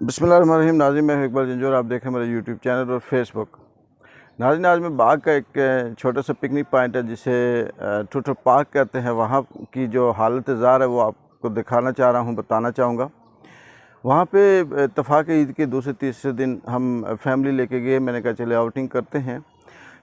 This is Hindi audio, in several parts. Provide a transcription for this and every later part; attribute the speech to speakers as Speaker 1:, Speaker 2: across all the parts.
Speaker 1: बिस्मिल्लाहिर्रहमानिर्रहीम। नाज़रीन, मैं इकबाल जंजोर, आप देखें मेरे यूट्यूब चैनल और फेसबुक। नाज़रीन, आज मैं बाग का एक छोटा सा पिकनिक पॉइंट है जिसे टूटर पार्क कहते हैं, वहाँ की जो हालत ज़ार है वो आपको दिखाना चाह रहा हूँ, बताना चाहूँगा। वहाँ पे इत्तफ़ाक़ ईद के दूसरे तीसरे दिन हम फैमिली लेके गए। मैंने कहा चले आउटिंग करते हैं,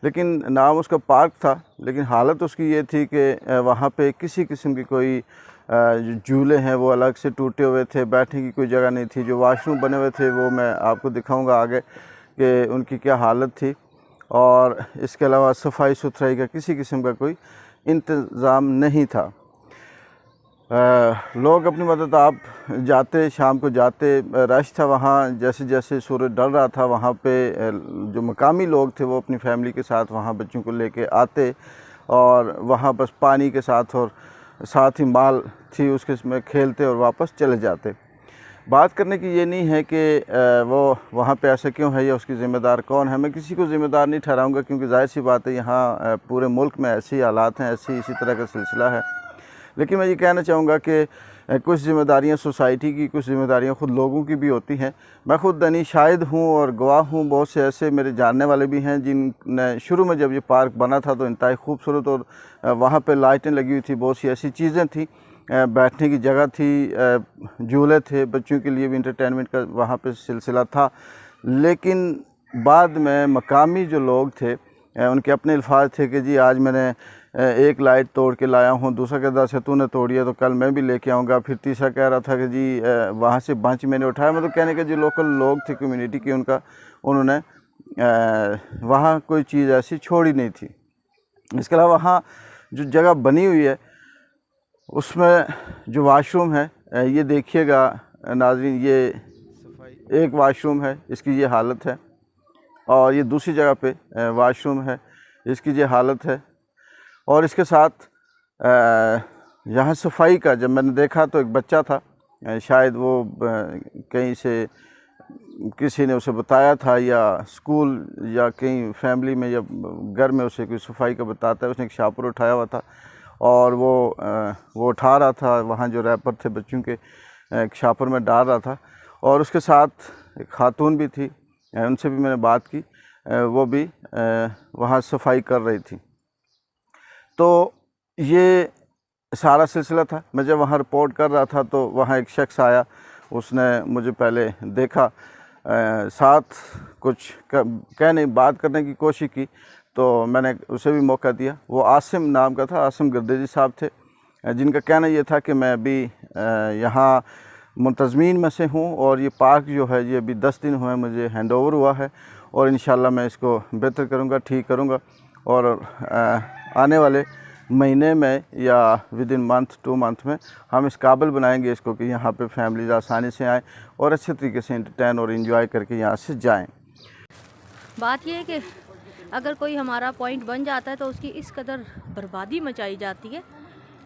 Speaker 1: लेकिन नाम उसका पार्क था, लेकिन हालत उसकी ये थी कि वहाँ पे किसी किस्म की कोई जो झूले हैं वो अलग से टूटे हुए थे, बैठने की कोई जगह नहीं थी। जो वाशरूम बने हुए थे वो मैं आपको दिखाऊंगा आगे कि उनकी क्या हालत थी, और इसके अलावा सफाई सुथराई का किसी किस्म का कोई इंतज़ाम नहीं था। लोग अपनी मदद आप जाते, शाम को जाते, रश था वहाँ। जैसे जैसे सूरज ढल रहा था वहाँ पे जो मकामी लोग थे वो अपनी फैमिली के साथ वहाँ बच्चों को लेके आते और वहाँ बस पानी के साथ और साथ ही माल थी उसके में खेलते और वापस चले जाते। बात करने की ये नहीं है कि वो वहाँ पे ऐसा क्यों है या उसकी ज़िम्मेदार कौन है। मैं किसी को ज़िम्मेदार नहीं ठहराऊँगा, क्योंकि जाहिर सी बात है यहाँ पूरे मुल्क में ऐसी हालात हैं, इसी तरह का सिलसिला है। लेकिन मैं ये कहना चाहूँगा कि कुछ ज़िम्मेदारियाँ सोसाइटी की, कुछ ज़िम्मेदारियाँ ख़ुद लोगों की भी होती हैं। मैं ख़ुद यानी शाहिद हूँ और गवाह हूँ। बहुत से ऐसे मेरे जानने वाले भी हैं जिनने शुरू में जब ये पार्क बना था तो इंतहाई खूबसूरत और वहाँ पे लाइटें लगी हुई थी, बहुत सी ऐसी चीज़ें थी, बैठने की जगह थी, झूले थे, बच्चों के लिए भी इंटरटेनमेंट का वहाँ पे सिलसिला था। लेकिन बाद में मकामी जो लोग थे उनके अपने अल्फाज थे कि जी आज मैंने एक लाइट तोड़ के लाया हूँ, दूसरा कहता से तूने तोड़ी है तो कल मैं भी लेके आऊँगा। फिर तीसरा कह रहा था कि जी वहाँ से बंच मैंने उठाया। मतलब कहने के जो लोकल लोग थे कम्युनिटी के, उन्होंने वहाँ कोई चीज़ ऐसी छोड़ी नहीं थी। इसके अलावा वहाँ जो जगह बनी हुई है उसमें जो वाशरूम है, ये देखिएगा नाज़रीन, ये एक वाशरूम है, इसकी ये हालत है, और ये दूसरी जगह पे वाशरूम है, इसकी ये हालत है। और इसके साथ यहाँ सफाई का जब मैंने देखा तो एक बच्चा था, शायद वो कहीं से किसी ने उसे बताया था या स्कूल या कहीं फैमिली में या घर में उसे कोई सफाई का बताता है, उसने एक शापर उठाया हुआ था और वो उठा रहा था, वहाँ जो रैपर थे बच्चों के एक शापर में डाल रहा था। और उसके साथ एक खातून भी थी, उनसे भी मैंने बात की, वो भी वहाँ सफाई कर रही थी। तो ये सारा सिलसिला था। मैं जब वहाँ रिपोर्ट कर रहा था तो वहाँ एक शख्स आया, उसने मुझे पहले देखा, साथ कुछ कहने बात करने की कोशिश की, तो मैंने उसे भी मौका दिया। वो आसिम नाम का था, आसिम गर्देजी साहब थे, जिनका कहना ये था कि मैं अभी यहाँ मुंतज़मीन में से हूँ और ये पार्क जो है ये अभी 10 दिन हुए मुझे हैंड ओवर हुआ है और इंशाल्लाह मैं इसको बेहतर करूँगा, ठीक करूँगा, और आने वाले महीने में या विद इन मंथ 2 मंथ में हम इस काबिल बनाएंगे इसको कि यहाँ पे फैमिलीज़ आसानी से आएँ और अच्छे तरीके से एंटरटेन और एंजॉय करके यहाँ से जाएँ।
Speaker 2: बात यह है कि अगर कोई हमारा पॉइंट बन जाता है तो उसकी इस कदर बर्बादी मचाई जाती है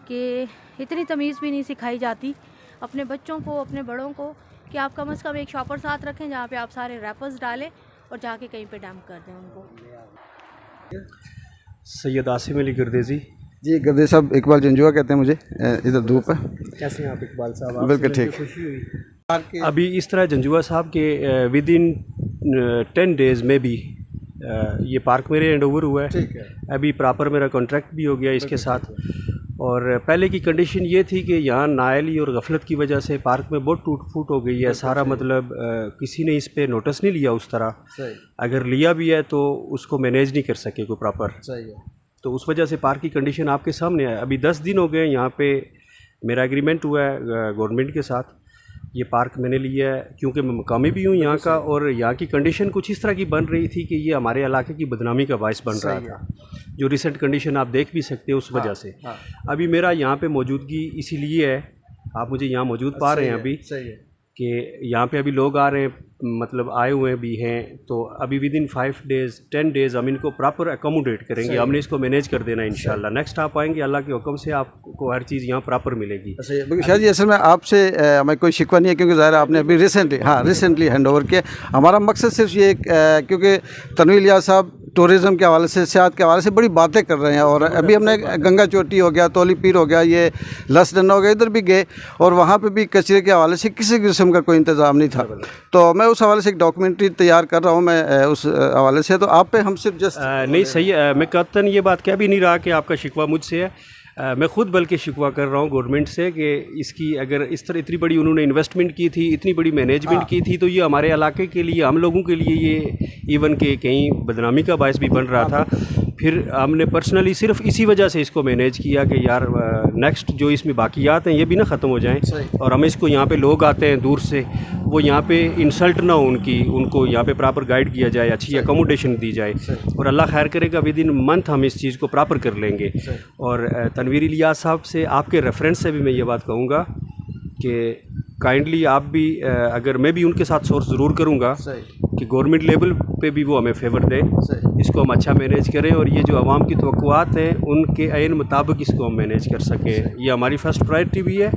Speaker 2: कि इतनी तमीज़ भी नहीं सिखाई जाती अपने बच्चों को, अपने बड़ों को, कि आप कम से कम एक शॉपर साथ रखें जहाँ पे आप सारे रैपर्स डालें और जाके कहीं पे डंप कर दें उनको।
Speaker 3: सैयद आसिम अली गर्देजी
Speaker 1: जी, गर्देजी साहब, इकबाल जंजुआ कहते हैं मुझे, इधर धूप है।
Speaker 3: कैसे हैं आप इकबाल साहब?
Speaker 1: बिल्कुल ठीक।
Speaker 3: खुशी हुई अभी इस तरह जंजुआ साहब के विद इन 10 डेज़ में भी ये पार्क मेरे हैंड ओवर हुआ है। अभी प्रॉपर मेरा कॉन्ट्रैक्ट भी हो गया इसके साथ। और पहले की कंडीशन ये थी कि यहाँ नाअहली और गफलत की वजह से पार्क में बहुत टूट फूट हो गई है सारा। मतलब किसी ने इस पे नोटिस नहीं लिया उस तरह, अगर लिया भी है तो उसको मैनेज नहीं कर सके कोई प्रॉपर। तो उस वजह से पार्क की कंडीशन आपके सामने है। अभी 10 दिन हो गए यहाँ पे मेरा एग्रीमेंट हुआ है गवर्नमेंट के साथ, ये पार्क मैंने लिया है क्योंकि मैं मकामी भी हूँ यहाँ का, और यहाँ की कंडीशन कुछ इस तरह की बन रही थी कि ये हमारे इलाके की बदनामी का बायस बन रहा था। जो रिसेंट कंडीशन आप देख भी सकते हैं उस वजह से। अभी मेरा यहाँ पे मौजूदगी इसीलिए है, आप मुझे यहाँ मौजूद पा रहे हैं अभी कि यहाँ पे अभी लोग आ रहे हैं, मतलब आए हुए भी हैं। तो अभी विद इन 5 डेज़ 10 डेज़ हम इनको प्रॉपर अकोमोडेट करेंगे, हमने इसको मैनेज कर देना इंशाल्लाह। नेक्स्ट आप आएंगे, अल्लाह के हुक्म से आपको हर चीज़ यहाँ प्रॉपर मिलेगी।
Speaker 1: शायद जी, असल में आपसे हमें कोई शिकवा नहीं है, क्योंकि ज़ाहिर आपने अभी रिसेंटली हैंड ओवर किया। हमारा मकसद सिर्फ ये क्योंकि तनवीर इलियास साहब
Speaker 4: टूरिज़्म के हवाले से, सियाहत के हवाले से बड़ी बातें कर रहे हैं। और अभी हमने गंगा चोटी हो गया, तौली पीर हो गया, ये लसडना हो गया, इधर भी गए और वहाँ पे भी कचरे के हवाले से किसी किस्म का कोई इंतज़ाम नहीं था। तो मैं उस हवाले से एक डॉक्यूमेंट्री तैयार कर रहा हूँ मैं उस हवाले से। तो आप पे हम सिर्फ जस्ट
Speaker 3: नहीं सही है, मैं कतन ये बात कह भी नहीं रहा कि आपका शिकवा मुझसे है। मैं ख़ुद बल्कि शिकवा कर रहा हूँ गवर्नमेंट से कि इसकी अगर इस तरह इतनी बड़ी उन्होंने इन्वेस्टमेंट की थी, इतनी बड़ी मैनेजमेंट की थी, तो ये हमारे इलाके के लिए, हम लोगों के लिए ये इवन के कहीं बदनामी का बायस भी बन रहा था। फिर हमने पर्सनली सिर्फ इसी वजह से इसको मैनेज किया कि यार नेक्स्ट जो इसमें बाकियात हैं ये भी ना ख़त्म हो जाएं और हम इसको यहाँ पे लोग आते हैं दूर से, वो यहाँ पे इंसल्ट ना हो उनको यहाँ पे प्रॉपर गाइड किया जाए, अच्छी अकोमोडेशन दी जाए और अल्लाह खैर करेगा विद इन मंथ हम इस चीज़ को प्रॉपर कर लेंगे। और तनवीर इलियास साहब से आपके रेफरेंस से भी मैं ये बात कहूँगा कि काइंडली आप भी अगर मैं भी उनके साथ सोर्स ज़रूर करूँगा कि गवर्नमेंट लेवल पे भी वो हमें फेवर दें, इसको हम अच्छा मैनेज करें और ये जो आवाम की तवक्कुआत हैं उनके ऐन मुताबिक इसको हम मैनेज कर सकें। ये हमारी फ़र्स्ट प्रायोरिटी भी है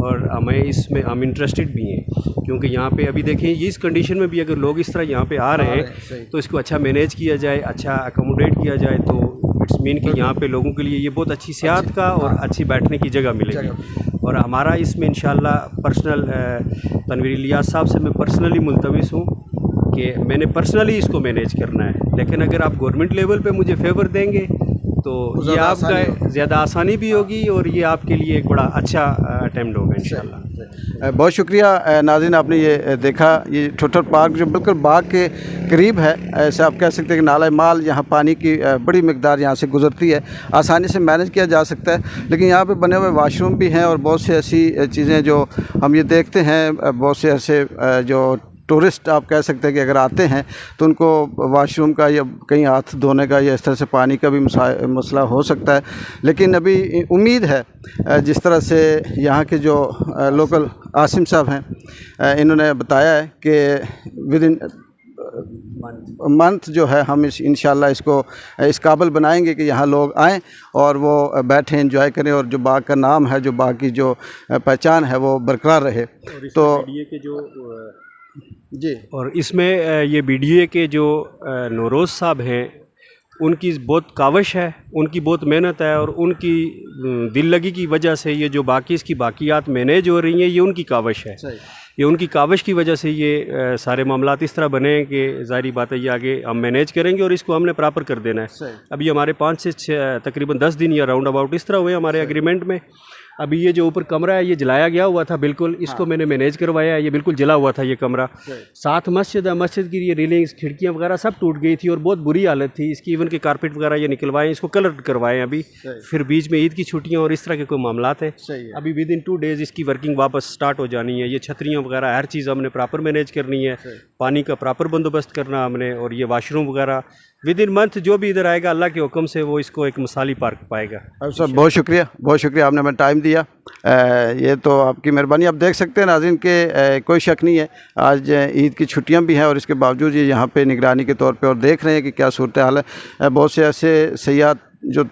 Speaker 3: और हमें इसमें हम इंटरेस्टेड भी हैं, क्योंकि यहाँ पे अभी देखें ये इस कंडीशन में भी अगर लोग इस तरह यहाँ पे आ रहे हैं तो इसको अच्छा मैनेज किया जाए, अच्छा अकोमोडेट किया जाए, तो इट्स मीन कि यहाँ पे लोगों के लिए ये बहुत अच्छी सियाहत का और अच्छी बैठने की जगह मिलेगी। और हमारा इसमें इंशाल्लाह पर्सनल तनवीर इलियास साहब से मैं पर्सनली मुल्तमिस हूँ कि मैंने पर्सनली इसको मैनेज करना है, लेकिन अगर आप गवर्नमेंट लेवल पे मुझे फेवर देंगे तो ये आपका ज़्यादा आसानी भी होगी और ये आपके लिए एक बड़ा अच्छा अटेम्प्ट होगा इंशाल्लाह।
Speaker 4: बहुत शुक्रिया नाज़रीन, आपने ये देखा ये ठोठर पार्क जो बिल्कुल बाग के करीब है, ऐसा आप कह सकते हैं कि नाला माल, यहाँ पानी की बड़ी मिकदार यहाँ से गुजरती है, आसानी से मैनेज किया जा सकता है। लेकिन यहाँ पे बने हुए वाशरूम भी हैं और बहुत सी ऐसी चीज़ें जो हम ये देखते हैं, बहुत से ऐसे जो टूरिस्ट आप कह सकते हैं कि अगर आते हैं तो उनको वाशरूम का या कहीं हाथ धोने का या इस तरह से पानी का भी मसला हो सकता है। लेकिन अभी उम्मीद है जिस तरह से यहाँ के जो लोकल आसिम साहब हैं इन्होंने बताया है कि विद इन मंथ जो है हम इंशाल्लाह इसको इस काबिल बनाएंगे कि यहाँ लोग आएँ और वो बैठें, एंजॉय करें और जो बाग का नाम है, जो बाग की जो पहचान है वो बरकरार रहे। तो
Speaker 3: जी, और इसमें ये BDA के जो नौरोज़ साहब हैं उनकी बहुत काविश है, उनकी बहुत मेहनत है और उनकी दिल लगी की वजह से ये जो बाकी इसकी बाकियात मैनेज हो रही हैं ये उनकी काविश है। ये उनकी काविश की वजह से ये सारे मामलात इस तरह बने हैं कि ज़ाहिर बात है ये आगे हम मैनेज करेंगे और इसको हमने प्रॉपर कर देना है। अभी हमारे 5 से 6 तकरीबन 10 दिन या राउंड अबाउट इस तरह हुए हमारे एग्रीमेंट में। अभी ये जो ऊपर कमरा है ये जलाया गया हुआ था बिल्कुल, इसको मैंने मैनेज करवाया है, ये बिल्कुल जला हुआ था ये कमरा। साथ मस्जिद है, मस्जिद की ये रेलिंग्स, खिड़कियां वगैरह सब टूट गई थी और बहुत बुरी हालत थी इसकी, इवन के कारपेट वगैरह ये निकलवाए, इसको कलर करवाए अभी। फिर बीच में ईद की छुट्टियां और इस तरह के कोई मामलात हैं, अभी विद इन 2 डेज़ इसकी वर्किंग वापस स्टार्ट हो जानी है। ये छतरियाँ वगैरह हर चीज़ हमने प्रॉपर मैनेज करनी है, पानी का प्रॉपर बंदोबस्त करना हमने, और ये वाशरूम वगैरह विद इन मंथ जो भी इधर आएगा अल्लाह के हुक्म से वो इसको एक मिसाली पार्क पाएगा।
Speaker 4: सर बहुत शुक्रिया आपने हमें टाइम दिया, ये तो आपकी मेहरबानी। आप देख सकते हैं नाज़रीन के कोई शक नहीं है आज ईद की छुट्टियां भी हैं और इसके बावजूद ये यहाँ पे निगरानी के तौर पे और देख रहे हैं कि क्या सूरत हाल है। बहुत से ऐसे सयाह जो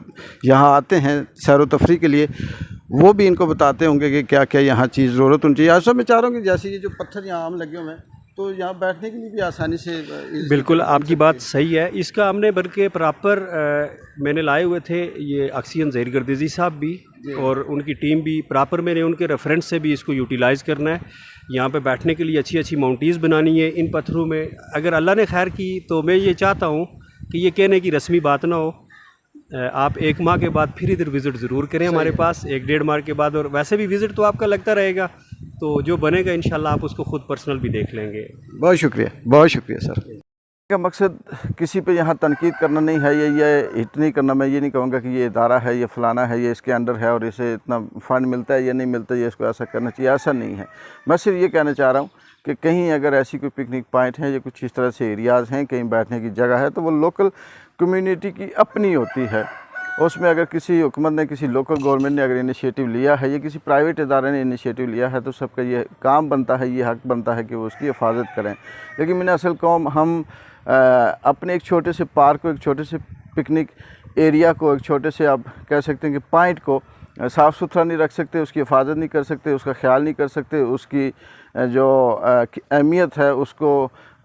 Speaker 4: यहाँ आते हैं सैर व तफरी के लिए वो भी इनको बताते होंगे कि क्या क्या यहाँ चीज़ ज़रूरत होनी चाहिए। ऐसा मैं चाह रहा हूँ कि जैसे ये जो पत्थर यहाँ आम लगे हुए हैं तो यहाँ बैठने के लिए भी आसानी से
Speaker 3: बिल्कुल आपकी बात सही है। इसका हमने बल्कि प्रॉपर मैंने लाए हुए थे ये अक्सियन ज़हीर गर्दिज़ी साहब भी और उनकी टीम भी, प्रॉपर मैंने उनके रेफरेंस से भी इसको यूटिलाइज़ करना है। यहाँ पे बैठने के लिए अच्छी अच्छी माउंटीज़ बनानी है इन पत्थरों में। अगर अल्लाह ने खैर की तो मैं ये चाहता हूँ कि ये कहने की रस्मी बात ना हो, आप 1 माह के बाद फिर इधर विज़िट ज़रूर करें हमारे पास, 1-1.5 माह के बाद, और वैसे भी विज़िट तो आपका लगता रहेगा, तो जो बनेगा इंशाल्लाह आप उसको ख़ुद पर्सनल भी देख लेंगे।
Speaker 4: बहुत शुक्रिया सर।
Speaker 1: का मकसद किसी पे यहाँ तनकीद करना नहीं है, ये हिट नहीं करना। मैं ये नहीं कहूँगा कि ये इदारा है, ये फ़लाना है, ये इसके अंडर है और इसे इतना फ़ंड मिलता है या नहीं मिलता, ये इसको ऐसा करना चाहिए, ऐसा नहीं है। मैं सिर्फ ये कहना चाह रहा हूँ कि कहीं अगर ऐसी कोई पिकनिक पॉइंट है या कुछ इस तरह से एरियाज़ हैं, कहीं बैठने की जगह है, तो वो लोकल कम्युनिटी की अपनी होती है। उसमें अगर किसी हुकूमत ने, किसी लोकल गवर्नमेंट ने अगर इनिशिएटिव लिया है या किसी प्राइवेट इदारे ने इनिशिएटिव लिया है तो सबका ये काम बनता है, ये हक़ बनता है कि वो उसकी हिफाजत करें। लेकिन मैंने असल कौम हम अपने एक छोटे से पार्क को, एक छोटे से पिकनिक एरिया को, एक छोटे से आप कह सकते हैं कि पॉइंट को साफ़ सुथरा नहीं रख सकते, उसकी हिफाजत नहीं कर सकते, उसका ख्याल नहीं कर सकते, उसकी जो अहमियत है उसको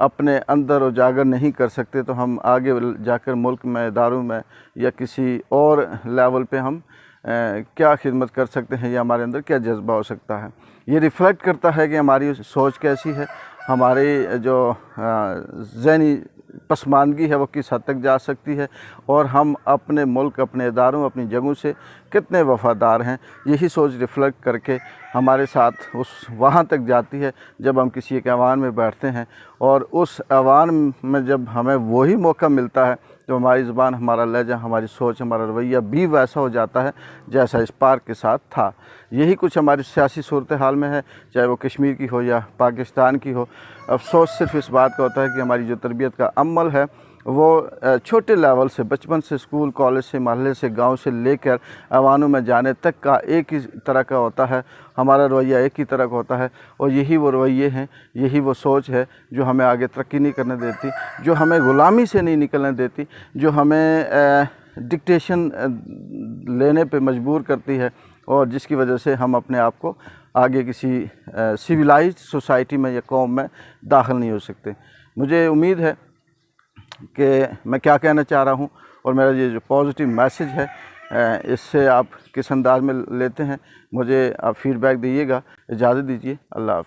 Speaker 1: अपने अंदर उजागर नहीं कर सकते तो हम आगे जाकर मुल्क में, इदारों में या किसी और लेवल पे हम क्या खिदमत कर सकते हैं या हमारे अंदर क्या जज्बा हो सकता है। ये रिफ़्लेक्ट करता है कि हमारी सोच कैसी है, हमारी जो ज़हनी पसमानदगी है वो किस हद तक जा सकती है और हम अपने मुल्क, अपने इदारों, अपनी जगहों से कितने वफ़ादार हैं। यही सोच रिफ़्लेक्ट करके हमारे साथ वहाँ तक जाती है जब हम किसी एक ऐवान में बैठते हैं और उस ऐवान में जब हमें वही मौका मिलता है तो हमारी ज़ुबान, हमारा लहजा, हमारी सोच, हमारा रवैया भी वैसा हो जाता है जैसा इस पार्क के साथ था। यही कुछ हमारी सियासी सूरत हाल में है, चाहे वो कश्मीर की हो या पाकिस्तान की हो। अफसोस सिर्फ़ इस बात का होता है कि हमारी जो तरबियत का अमल है वो छोटे लेवल से, बचपन से, स्कूल, कॉलेज से, महल्ले से, गांव से लेकर ऐवानों में जाने तक का एक ही तरह का होता है, हमारा रवैया एक ही तरह का होता है। और यही वो रवैये हैं, यही वो सोच है जो हमें आगे तरक्की नहीं करने देती, जो हमें ग़ुलामी से नहीं निकलने देती, जो हमें डिक्टेशन लेने पे मजबूर करती है और जिसकी वजह से हम अपने आप को आगे किसी सिविलाइज्ड सोसाइटी में या कौम में दाखिल नहीं हो सकते। मुझे उम्मीद है कि मैं क्या कहना चाह रहा हूँ और मेरा ये जो पॉजिटिव मैसेज है इससे आप किस अंदाज में लेते हैं, मुझे आप फीडबैक दीजिएगा। इजाज़त दीजिए। अल्लाह हाफ़िज़।